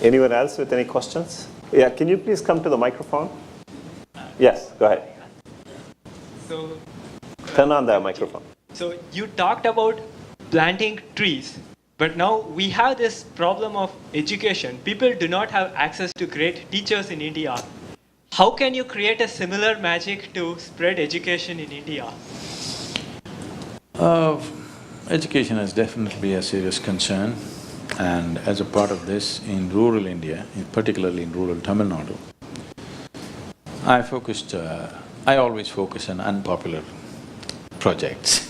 Anyone else with any questions? Yeah, can you please come to the microphone? Yes, go ahead. So, turn on the microphone. So you talked about planting trees, but now we have this problem of education. People do not have access to great teachers in India. How can you create a similar magic to spread education in India? Education is definitely a serious concern, and as a part of this, in rural India, particularly in rural Tamil Naidu, I always focus on unpopular projects.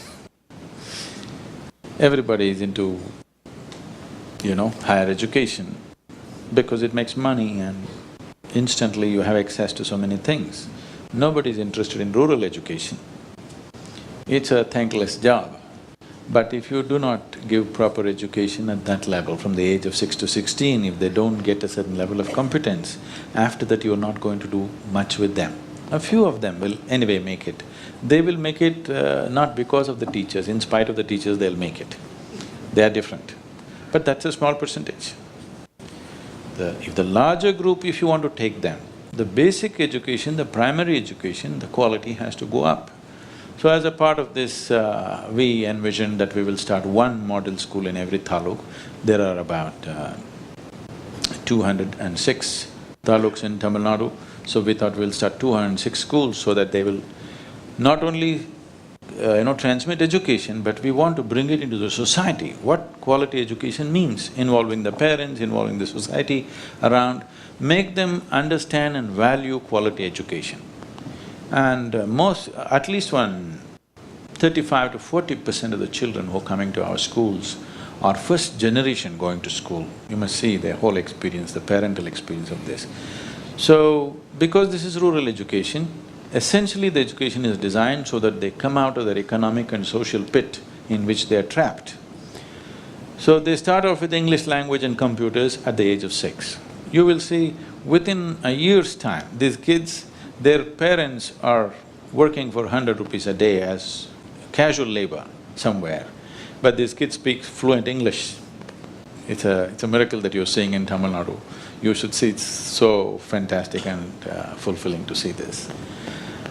Everybody is into, higher education because it makes money and instantly you have access to so many things. Nobody is interested in rural education. It's a thankless job. But if you do not give proper education at that level, from the age of 6 to 16, if they don't get a certain level of competence, after that you're not going to do much with them. A few of them will anyway make it. They will make it not because of the teachers, in spite of the teachers they'll make it. They are different. But that's a small percentage. If the larger group, if you want to take them, the basic education, the primary education, the quality has to go up. So as a part of this, we envisioned that we will start one model school in every taluk. There are about 206 taluks in Tamil Nadu, so we thought we'll start 206 schools so that they will not only transmit education, but we want to bring it into the society. What quality education means, involving the parents, involving the society around, make them understand and value quality education. And at least 35 to 40% of the children who are coming to our schools are first generation going to school. You must see their whole experience, the parental experience of this. So, because this is rural education, essentially the education is designed so that they come out of their economic and social pit in which they are trapped. So they start off with English language and computers at the age of 6. You will see within a year's time, these kids, their parents are working for 100 rupees a day as casual labor somewhere, but these kids speak fluent English. It's a miracle that you're seeing in Tamil Nadu. You should see, it's so fantastic and fulfilling to see this.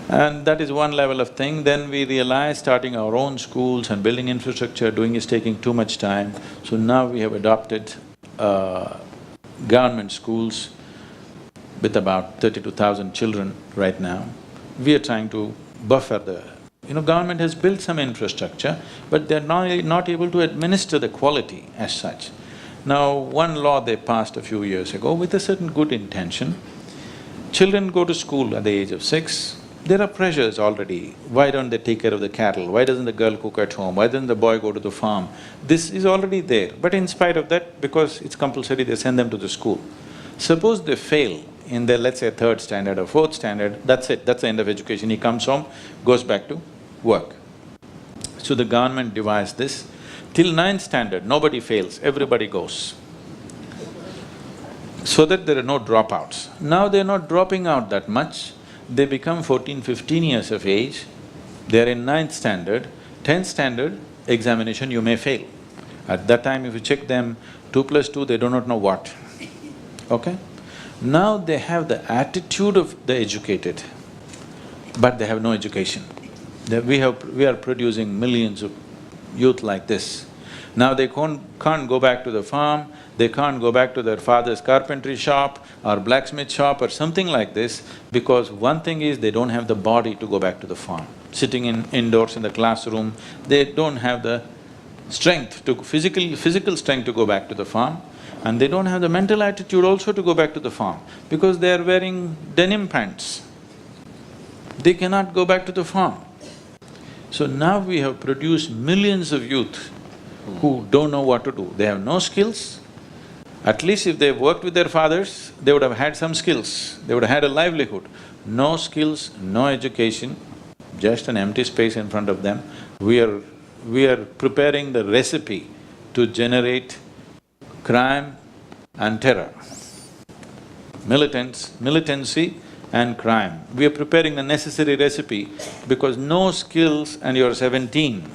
And that is one level of thing. Then we realized starting our own schools and building infrastructure, doing is taking too much time. So now we have adopted government schools with about 32,000 children right now. We are trying to buffer the… government has built some infrastructure, but they're not able to administer the quality as such. Now, one law they passed a few years ago with a certain good intention. Children go to school at the age of 6, there are pressures already. Why don't they take care of the cattle? Why doesn't the girl cook at home? Why doesn't the boy go to the farm? This is already there, but in spite of that, because it's compulsory, they send them to the school. Suppose they fail in their, let's say, 3rd standard or 4th standard, that's it, that's the end of education. He comes home, goes back to work. So the government devised this. Till 9th standard, nobody fails, everybody goes, so that there are no dropouts. Now they're not dropping out that much. They become 14, 15 years of age, they're in 9th standard, 10th standard examination you may fail. At that time if you check them, 2 plus 2 they do not know what, okay? Now they have the attitude of the educated, but they have no education. We are producing millions of youth like this. Now they can't go back to the farm, they can't go back to their father's carpentry shop or blacksmith shop or something like this, because one thing is they don't have the body to go back to the farm. Sitting indoors in the classroom, they don't have the strength to… physical strength to go back to the farm, and they don't have the mental attitude also to go back to the farm, because they are wearing denim pants. They cannot go back to the farm. So now we have produced millions of youth who don't know what to do. They have no skills. At least if they've worked with their fathers, they would have had some skills, they would have had a livelihood. No skills, no education, just an empty space in front of them. We are preparing the recipe to generate crime and terror, militancy and crime. We are preparing the necessary recipe because no skills and you're 17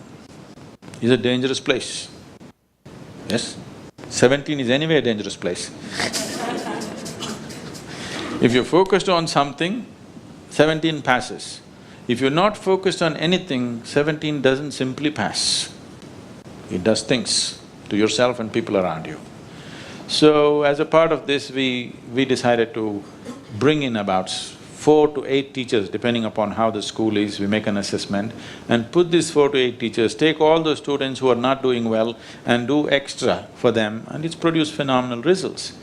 is a dangerous place. Yes? 17 is anyway a dangerous place. If you're focused on something, 17 passes. If you're not focused on anything, 17 doesn't simply pass. It does things to yourself and people around you. So, as a part of this, we decided to bring in about 4 to 8 teachers, depending upon how the school is, we make an assessment, and put these 4 to 8 teachers, take all those students who are not doing well and do extra for them, and it's produced phenomenal results.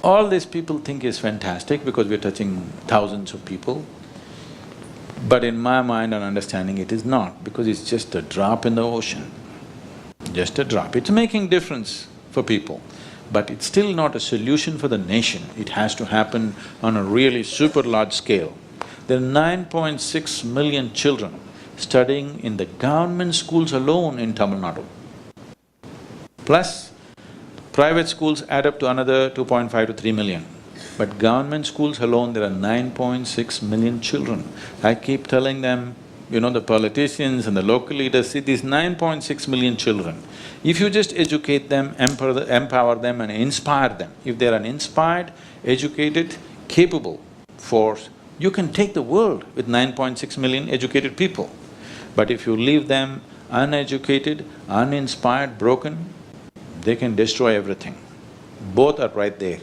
All these people think is fantastic because we're touching thousands of people. But in my mind and understanding, it is not, because it's just a drop in the ocean. Just a drop. It's making difference for people, but it's still not a solution for the nation. It has to happen on a really super large scale. There are 9.6 million children studying in the government schools alone in Tamil Naidu. Plus, private schools add up to another 2.5 to 3 million. But government schools alone, there are 9.6 million children. I keep telling them, the politicians and the local leaders, see these 9.6 million children, if you just educate them, empower them and inspire them, if they're an inspired, educated, capable force, you can take the world with 9.6 million educated people. But if you leave them uneducated, uninspired, broken, they can destroy everything. Both are right there.